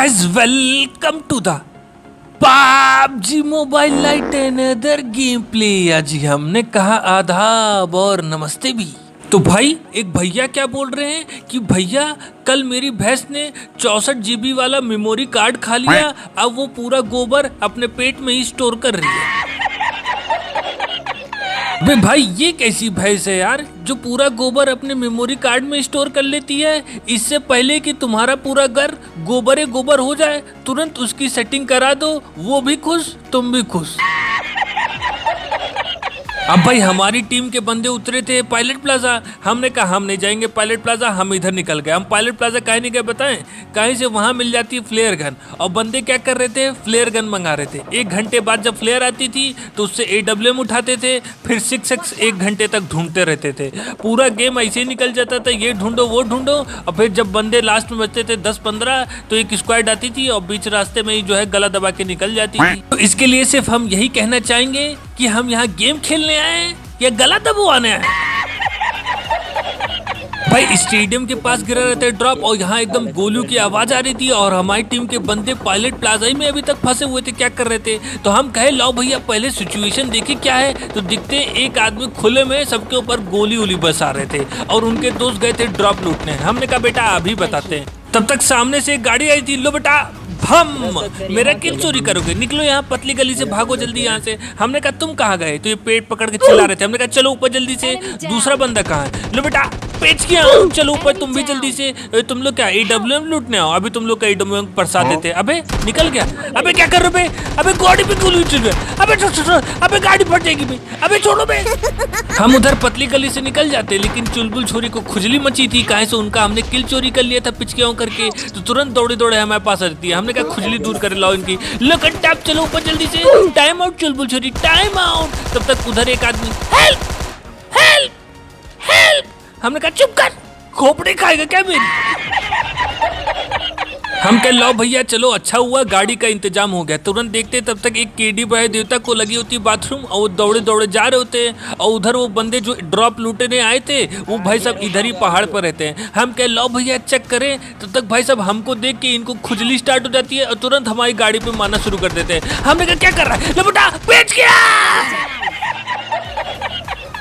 Guys welcome to the PUBG mobile lite another game play. आज हमने कहा आदाब और नमस्ते भी। तो भाई एक भैया क्या बोल रहे हैं कि भैया कल मेरी भैंस ने 64 GB वाला मेमोरी कार्ड खा लिया, अब वो पूरा गोबर अपने पेट में ही स्टोर कर रही है। भाई ये कैसी भैंस है यार जो पूरा गोबर अपने मेमोरी कार्ड में स्टोर कर लेती है। इससे पहले कि तुम्हारा पूरा घर गोबरे गोबर हो जाए तुरंत उसकी सेटिंग करा दो, वो भी खुश तुम भी खुश। अब भाई हमारी टीम के बंदे उतरे थे पायलट प्लाजा। हमने कहा हम नहीं जाएंगे पायलट प्लाजा, हम इधर निकल गए। हम पायलट प्लाजा काहे नहीं गए बताएं? कहीं से वहां मिल जाती है फ्लेयर गन, और बंदे क्या कर रहे थे, फ्लेयर गन मंगा रहे थे। 1 घंटे बाद जब फ्लेयर आती थी तो उससे AWM उठाते थे, फिर 6x 1 घंटे तक ढूंढते रहते थे। पूरा गेम ऐसे ही निकल जाता था, ये ढूंढो वो ढूंढो, और फिर जब बंदे लास्ट में बचते थे 10-15 तो एक स्क्वाड आती थी और बीच रास्ते में ही जो है गला दबा के निकल जाती थी। तो इसके लिए सिर्फ हम यही कहना चाहेंगे कि हम यहाँ गेम खेलने आए या गला दबवाने आए। भाई स्टेडियम के पास गिरा रहता है ड्रॉप, और यहाँ एकदम गोलू की आवाज आ रही थी, और हमारी टीम के बंदे पायलट प्लाजा ही में अभी तक फंसे हुए थे। क्या कर रहे थे तो हम कहे लाओ भैया पहले सिचुएशन देखे क्या है। तो दिखते एक आदमी खुले में सबके ऊपर गोली उली बरसा रहे थे, और उनके दोस्त गए थे ड्रॉप लूटने। हमने कहा बेटा अभी बताते हैं। तब तक सामने से एक गाड़ी आई थी, लो बेटा भम मेरा किल चोरी करोगे, निकलो यहाँ पतली गली से, भागो जल्दी यहाँ से। हमने कहा तुम कहाँ गए, तो ये पेट पकड़ के चिल्ला रहे थे। हमने कहा चलो ऊपर जल्दी से, दूसरा बंदा कहाँ है, लो बेटा पेच किया, चलो ऊपर तुम भी जल्दी से। तुम लोग क्या AWM लूटने आओ, अभी तुम लोग का AWM परसा देते। अबे निकल गया, अबे क्या कर रहे हो, अबे गाड़ी पे गोली चल रही है, अबे छोड़, अबे गाड़ी फट जाएगी बे, अबे छोड़ो बे। हम उधर पतली गली से निकल जाते, लेकिन चुलबुल छोरी को खुजली मची थी, कहाँ से उनका हमने किल चोरी कर लिया था पिचकियों करके। तो तुरंत दौड़े दौड़े हमारे पास आ जाती है। हमने कहा खुजली दूर कर लाओ इनकी, लो कंटाप चलो ऊपर जल्दी से, टाइम आउट चुलबुल छोरी टाइम आउट। तब तक उधर एक आदमी हेल्प हेल्प हेल्प। हमने कहा चुप कर, खोपड़े खाएगा क्या मेरी। हम कह लो भैया चलो अच्छा हुआ गाड़ी का इंतजाम हो गया। तुरंत देखते तब तक एक केडी भाई देवता को लगी होती बाथरूम, और वो दौड़े दौड़े जा रहे होते हैं, और उधर वो बंदे जो ड्रॉप लूटने आए थे वो भाई साहब इधर ही पहाड़ पर रहते हैं। हम कह लो भैया चेक करें, तब तक भाई साहब हमको देख के इनको खुजली स्टार्ट हो जाती है, और तुरंत हमारी गाड़ी पे मारना शुरू कर देते हैं। हमने कहा क्या कर रहा है, लो बेटा बेच गया।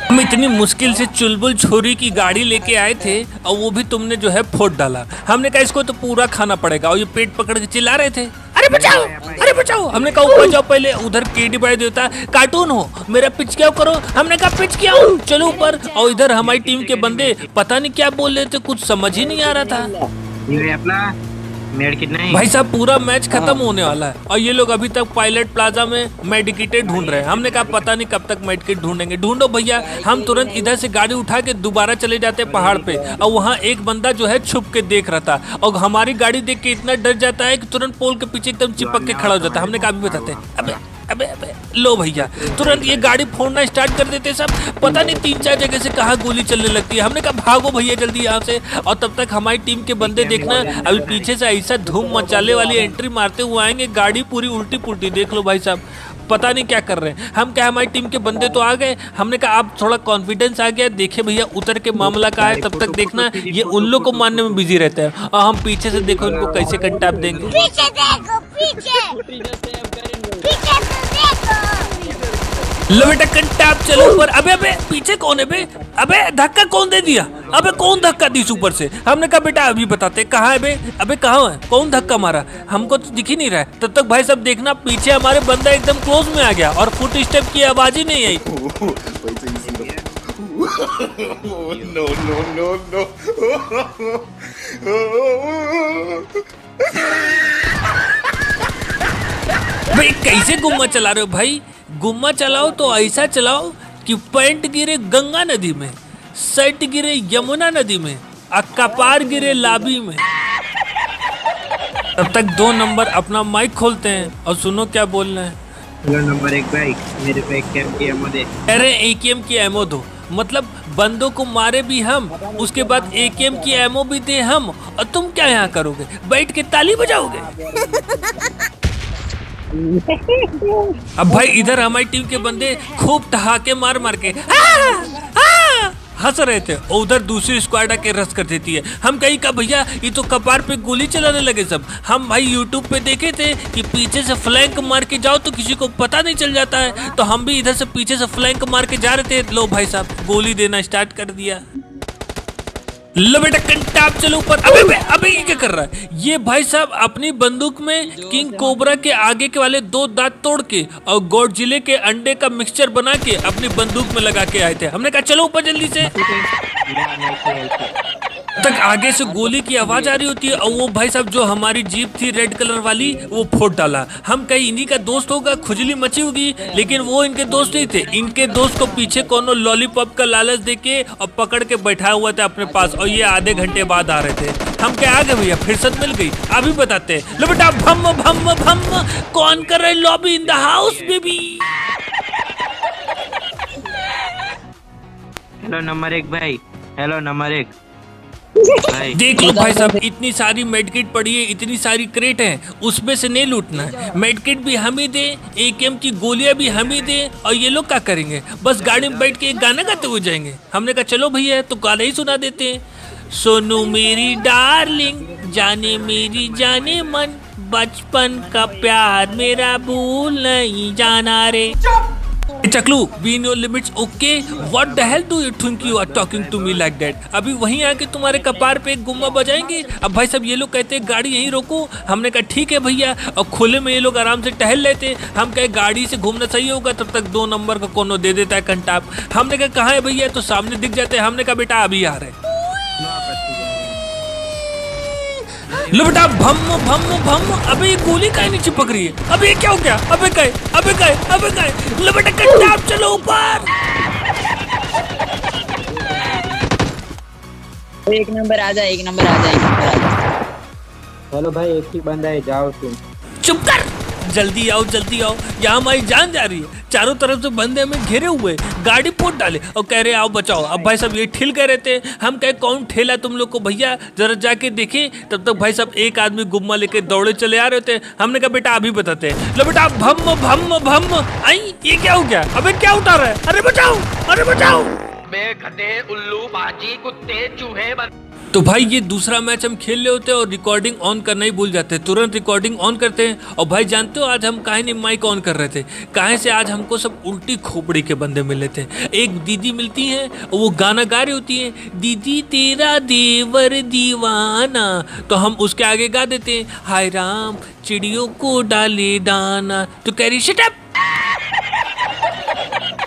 हम इतनी मुश्किल से चुलबुल छोरी की गाड़ी लेके आए थे, और वो भी तुमने जो है फोड़ डाला। हमने कहा इसको तो पूरा खाना पड़ेगा, और ये पेट पकड़ के चिल्ला रहे थे अरे बचाओ अरे बचाओ। हमने कहा ऊपर जाओ पहले, उधर केडी भाई देवता कार्टून हो मेरा पिच क्या करो। हमने कहा पिच क्या हो, चलो ऊपर। और इधर हमारी टीम के बंदे पता नहीं क्या बोल रहे थे, कुछ समझ ही नहीं आ रहा था। भाई साहब पूरा मैच खत्म होने वाला है, और ये लोग अभी तक पायलट प्लाजा में मेडिकेटेड ढूंढ रहे हैं। हमने कहा पता नहीं कब तक मेडिकेट ढूंढेंगे, ढूंढो भैया। हम तुरंत इधर से गाड़ी उठा के दोबारा चले जाते पहाड़ पे, और वहाँ एक बंदा जो है छुप के देख रहा था, और हमारी गाड़ी देख के इतना डर जाता है कि तुरंत पोल के पीछे एकदम चिपक के खड़ा हो जाता है। हमने कहा भी बताते अबे अबे अबे लो भैया, तुरंत ये गाड़ी फोड़ना स्टार्ट कर देते सब। पता नहीं 3-4 जगह से कहाँ गोली चलने लगती है। हमने कहा भागो भैया जल्दी यहाँ से। और तब तक हमारी टीम के बंदे देखना अभी पीछे से ऐसा धूम मचाने वाली एंट्री मारते हुए आएंगे, गाड़ी पूरी उल्टी पुल्टी। देख लो भाई साहब पता नहीं क्या कर रहे हैं। हम क्या हमारी टीम के बंदे तो आ गए। हमने कहा अब थोड़ा कॉन्फिडेंस आ गया, देखे भैया उतर के मामला का है। तब तक देखना ये उन लोग को मारने में बिजी रहते हैं, और हम पीछे से देखो इनको कैसे कंटाप देंगे। पीछे देखो पीछे लो बेटा कंटाप चलो ऊपर। अबे अबे पीछे कौन है बे, अबे धक्का कौन दे दिया, अबे कौन धक्का दी ऊपर से। हमने कहा बेटा अभी बताते कहाँ है बे, अबे कहाँ है, कौन धक्का मारा, हमको तो दिख ही नहीं रहा है। तब तक भाई सब देखना पीछे हमारे बंदा एकदम क्लोज में आ गया, और फुट स्टेप की आवाज ही नहीं आई। No, no, no, no. भाई कैसे गुम्मा चला रहे हो भाई, गुम्मा चलाओ तो ऐसा चलाओ कि पैंट गिरे गंगा नदी में, शर्ट गिरे यमुना नदी में, और कपार गिरे लाबी में। तब तक 2 नंबर अपना माइक खोलते हैं और सुनो क्या बोलना है। हेलो नंबर 1 भाई, मेरे पे AKM की एमओ दे। अरे AKM की एमओ दो, मतलब बंदों को मारे भी हम, उसके बाद AKM की एमओ भी दे हम, और तुम क्या यहाँ करोगे, बैठ के ताली बजाओगे। अब भाई इधर हमारी टीम के बंदे खूब ठहाके मार मार के हंस रहे थे और उधर दूसरी स्क्वाड आके रस कर देती है। हम कहीं का भैया ये तो कपार पे गोली चलाने लगे सब। हम भाई यूट्यूब पे देखे थे कि पीछे से फ्लैंक मार के जाओ तो किसी को पता नहीं चल जाता है, तो हम भी इधर से पीछे से फ्लैंक मार के जा रहे थे। लो भाई साहब गोली देना स्टार्ट कर दिया। लो बेटा कंटाप चलो ऊपर। अबे ये क्या कर रहा है ये भाई साहब? अपनी बंदूक में किंग कोबरा के आगे के वाले 2 दांत तोड़ के और गॉडजिले के अंडे का मिक्सचर बना के अपनी बंदूक में लगा के आए थे। हमने कहा चलो ऊपर जल्दी से। तक आगे से गोली की आवाज आ रही होती है और वो भाई साहब जो हमारी जीप थी रेड कलर वाली वो फोड़ डाला। हम कहीं इन्हीं का दोस्त होगा, खुजली मची होगी, लेकिन वो इनके दोस्त नहीं थे। इनके दोस्त को पीछे कोनो लॉलीपॉप का लालच देके और पकड़ के बैठा हुआ था अपने पास, और ये आधे घंटे बाद आ रहे थे। हम क्या आ गए भैया, फुर्सत मिल गई। अभी बताते हैं। लो बेटा भम भम भम कौन कर रहे lobby in the house baby. Hello number 1 भाई, हेलो नंबर 1 भाई। देख लो भाई साहब इतनी सारी मेडकिट पड़ी है, इतनी सारी क्रेट है, उसमें से नहीं लूटना है। मेडकिट भी हम ही दे, AKM की गोलियां भी हम ही दे, और ये लोग क्या करेंगे? बस गाड़ी में बैठ के एक गाना गाते हुए जाएंगे। हमने कहा चलो भैया तो गाना ही सुना देते हैं। सोनू मेरी डार्लिंग, जाने मेरी जाने मन, बचपन का प्यार मेरा भूल नहीं जाना रे। Chaklu be in your limits okay. What the hell do you think you are talking to me like that? अभी वहीं आके तुम्हारे कपार पे एक गुम्मा बजाएंगे। अब भाई साहब ये लोग कहते हैं गाड़ी यहीं रोको। हमने कहा ठीक है भैया, और खुले में ये लोग आराम से टहल लेते। हम कहे गाड़ी से घूमना सही होगा, तब तक 2 नंबर का कोनो दे देता है कंटाप। हमने कहा कहाँ है भैया, तो सामने दिख जाते हैं। हमने कहा बेटा अभी आ रहे। लो बेटा भम भम भम। अबे ये गोली काहे नहीं चिपक रही है? अबे ये क्या हो गया? अबे गए। लो बेटा कंटाप चलो ऊपर। एक नंबर आ जा। हेलो भाई, एक ही बंदा है, जाओ तुम। चुप कर, जल्दी आओ यहाँ हमारी जान जा रही है। चारों तरफ से बंदे हमें घेरे हुए, गाड़ी पोत डाले और कह रहे आओ बचाओ। अब भाई साहब ये ठिल कह रहे थे। हम कहे कौन ठेला तुम लोग को भैया, जरा जाके देखे। तब तक भाई साहब एक आदमी गुम्मा लेके दौड़े चले आ रहे थे। हमने कहा बेटा अभी बताते हैं। लो बेटा भम भम भम। आई ये क्या हो गया? अबे क्या उठा रहा है? अरे बचाओ। गधे, उल्लू, बाजी, कुत्ते, चूहे। तो भाई ये दूसरा मैच हम खेल रहे होते हैं और रिकॉर्डिंग ऑन करना ही भूल जाते हैं। तुरंत रिकॉर्डिंग ऑन करते हैं। और भाई जानते हो आज हम काहे नहीं माइक ऑन कर रहे थे? काहे से आज हमको सब उल्टी खोपड़ी के बंदे मिले थे। एक दीदी मिलती हैं और वो गाना गा रही होती है, दीदी तेरा देवर दीवाना। तो हम उसके आगे गा देते हैं, हाय राम चिड़ियों को डाले दाना। तो कह रही शट अप।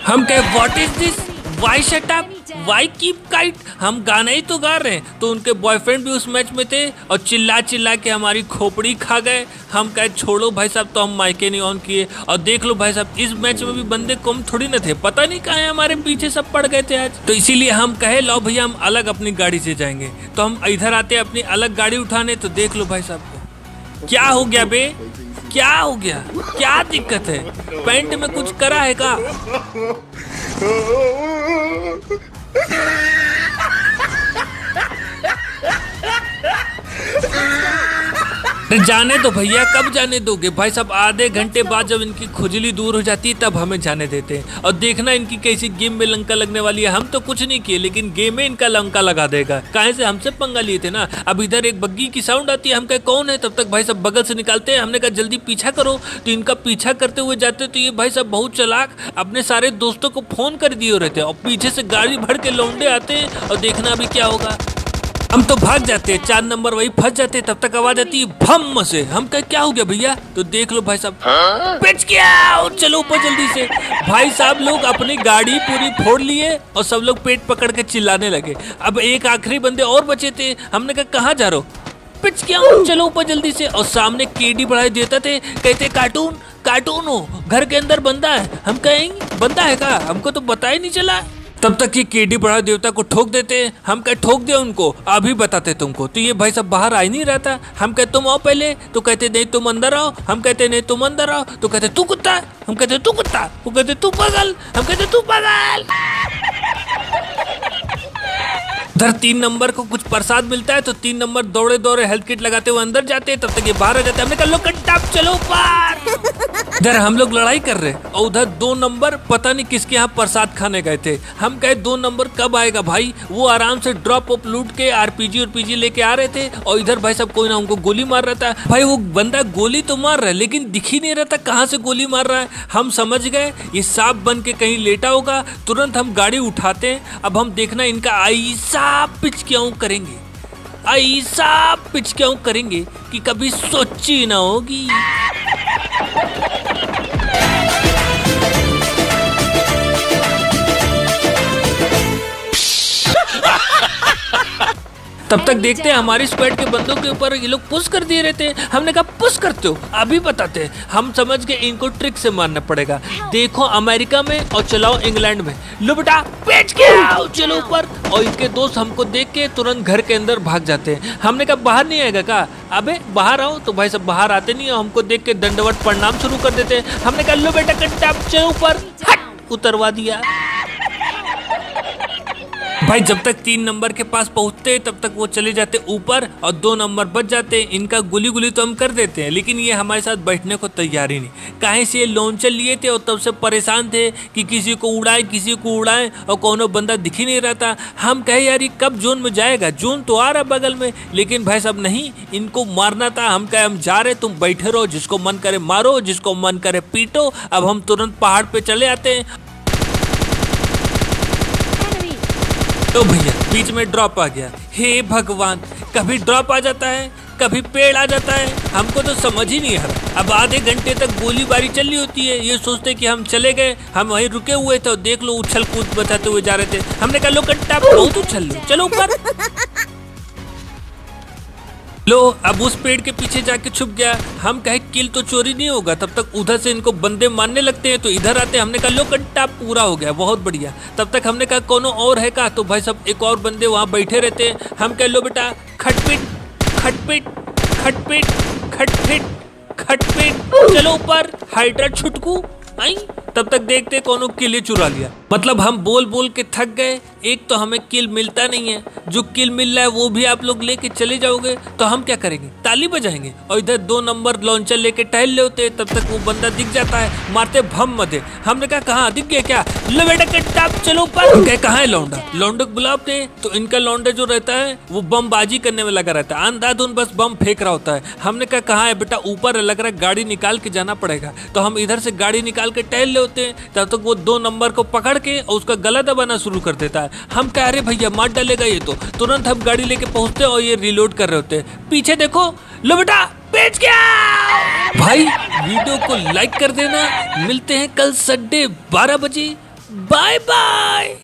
हम कहे what is this, why shut up, why keep kite. हम गाना ही तो गा रहे हैं। तो उनके बॉयफ्रेंड भी उस मैच में थे और चिल्ला के हमारी खोपड़ी खा गए। हम कहे छोड़ो भाई साहब, तो हम माइके नहीं ऑन किए। और देख लो भाई साहब इस मैच में भी बंदे कम थोड़ी न थे, पता नहीं कहाँ है हमारे पीछे सब पड़ गए थे आज। तो इसीलिए हम कहे लो भैया हम अलग अपनी गाड़ी से जाएंगे। तो हम इधर आते अपनी अलग गाड़ी उठाने। तो देख लो भाई साहब क्या हो गया बे, क्या हो गया, क्या दिक्कत है? पैंट में कुछ करा है का? जाने दो भैया, कब जाने दोगे भाई साहब? आधे घंटे बाद जब इनकी खुजली दूर हो जाती है तब हमें जाने देते हैं। और देखना इनकी कैसी गेम में लंका लगने वाली है। हम तो कुछ नहीं किए लेकिन गेम में इनका लंका लगा देगा। काहे से हमसे पंगा लिए थे ना। अब इधर एक बग्गी की साउंड आती है। हम कहे कौन है? तब तक भाई साहब बगल से निकालते हैं। हमने कहा जल्दी पीछा करो। तो इनका पीछा करते हुए जाते तो ये भाई साहब बहुत चालाक अपने सारे दोस्तों को फोन कर दिए रहते हैं और पीछे से गाड़ी भर के लौंडे आते हैं। और देखना अभी क्या होगा। हम तो भाग जाते हैं, 4 नंबर वही फंस जाते। तब तक आवाज आती है भम से। हम कहे क्या हो गया भैया? तो देख लो भाई साहब पिच गया। चलो ऊपर जल्दी से। भाई साहब लोग अपनी गाड़ी पूरी फोड़ लिए और सब लोग पेट पकड़ के चिल्लाने लगे। अब एक आखिरी बंदे और बचे थे। हमने कहा कहाँ जा रहे हो? पिच गया, चलो ऊपर जल्दी से। और सामने केडी बढ़ाई देता थे, कहते कार्टून हो, घर के अंदर बंदा है। हम कहेंगे बंदा है का? हमको तो पता ही नहीं चला। तब तक ये केडी बड़ा देवता को ठोक देते। हम कहे ठोक दिया उनको, अभी बताते तुमको। तो ये भाई सब बाहर आ ही नहीं रहता। हम कहते तुम आओ पहले, तो कहते नहीं तुम अंदर आओ। हम कहते नहीं तुम अंदर आओ, तो कहते तू कुत्ता। हम कहते तू कुत्ता, वो कहते तू पागल। हम कहते तू पागल। उधर 3 नंबर को कुछ प्रसाद मिलता है तो 3 नंबर दौड़े दौड़े हेल्थ किट लगाते हुए अंदर जाते, तब तक ये बाहर आ जाते। हमने कहा लो कंटाप चलो पार। इधर हम लोग लड़ाई कर रहे और उधर 2 नंबर पता नहीं किसके यहाँ प्रसाद खाने गए थे। हम कहे 2 नंबर कब आएगा भाई, वो आराम से ड्रॉप ऑफ लूट के आरपीजी लेके आ रहे थे और इधर भाई सब कोई ना उनको गोली मार रहा था। भाई वो बंदा गोली तो मार रहा है लेकिन दिख ही नहीं रहा था कहाँ से गोली मार रहा है। हम समझ गए ये सांप बन के कहीं लेटा होगा। तुरंत हम गाड़ी उठाते हैं। अब हम देखना इनका ऐसा पिचक्याऊं करेंगे, ऐसा पिचक्याऊं करेंगे कि कभी सोची ना होगी। तब तक देखते हैं हमारी स्क्वाड के बंदों के ऊपर ये लोग पुश कर दिए रहते हैं। हमने कहा पुश करते हो अभी बताते हैं। हम समझ गए इनको ट्रिक से मारना पड़ेगा। देखो अमेरिका में और चलाओ इंग्लैंड में। लो बेटा पेच के आओ चलो ऊपर। और इनके दोस्त हमको देख के तुरंत घर के अंदर भाग जाते हैं। हमने कहा बाहर नहीं आएगा का, अबे बाहर आओ। तो भाई सब बाहर आते नहीं है, हमको देख के दंडवत प्रणाम शुरू कर देते हैं। हमने कहा लो बेटा कंटाप चलो ऊपर, हट उतरवा दिया। भाई जब तक 3 नंबर के पास पहुंचते तब तक वो चले जाते ऊपर और 2 नंबर बच जाते। इनका गुली तो हम कर देते हैं लेकिन ये हमारे साथ बैठने को तैयार ही नहीं। काहे से ये लॉन्चर लिए थे और तब से परेशान थे कि किसी को उड़ाए और कोनो बंदा दिख ही नहीं रहा था। हम कहे यार ये कब जोन में जाएगा, जोन तो आ रहा बगल में, लेकिन भाई साहब नहीं, इनको मारना था। हम कहे हम जा रहे, तुम बैठे रहो, जिसको मन करे मारो, जिसको मन करे पीटो। अब हम तुरंत पहाड़ पे चले आते हैं। तो भैया बीच में ड्रॉप आ गया। हे भगवान, कभी ड्रॉप आ जाता है कभी पेड़ आ जाता है, हमको तो समझ ही नहीं आ रहा। अब आधे घंटे तक गोलीबारी चल रही होती है। ये सोचते कि हम चले गए, हम वहीं रुके हुए थे, देख लो उछल कूद बचाते हुए जा रहे थे। हमने कहा लो कट्टा बहुत उछल लो, चलो ऊपर। लो अब उस पेड़ के पीछे जाके छुप गया। हम कहे किल तो चोरी नहीं होगा, तब तक उधर से इनको बंदे मारने लगते हैं तो इधर आते हैं। हमने कहा लो कंटा पूरा हो गया, बहुत बढ़िया। तब तक हमने कहा कोनो और है का, तो भाई सब एक और बंदे वहाँ बैठे रहते हैं। हम कह लो बेटा खटपिट खटपिट खटपिट खटपिट खटपिट चलो ऊपर, हाइड्रा छुटकू आई। तब तक देखते कोनो किल चुरा लिया। मतलब हम बोल बोल के थक गए। एक तो हमें किल मिलता नहीं है, जो किल मिल रहा है वो भी आप लोग लेके चले जाओगे तो हम क्या करेंगे, ताली बजाएंगे। और इधर 2 नंबर लॉन्चर लेके टहल ले होते, तब तक वो बंदा दिख जाता है, मारते भम मदे। हमने कहा कहाँ दिख गया क्या, लो बेटा कट्टा चलो ऊपर। कहाँ है लौंडा, लौंडे को बुलाते तो इनका लौंडा जो रहता है वो बमबाजी करने में लगा रहता है, अंधाधुन बस बम फेंक रहा होता है। हमने कहा कहाँ है बेटा, ऊपर लग रहा है गाड़ी निकाल के जाना पड़ेगा। तो हम इधर से गाड़ी निकाल के टहल ले होते हैं, तब तक वो 2 नंबर को पकड़ के और उसका गला दबाना शुरू कर देता है। हम कह रहे भैया मार डालेगा ये तो। तुरंत हम गाड़ी लेके पहुंचते और ये रिलोड कर रहे होते हैं। पीछे देखो, लो बेटा बेच गया। भाई वीडियो को लाइक कर देना। मिलते हैं कल संडे 12 बजे। Bye bye.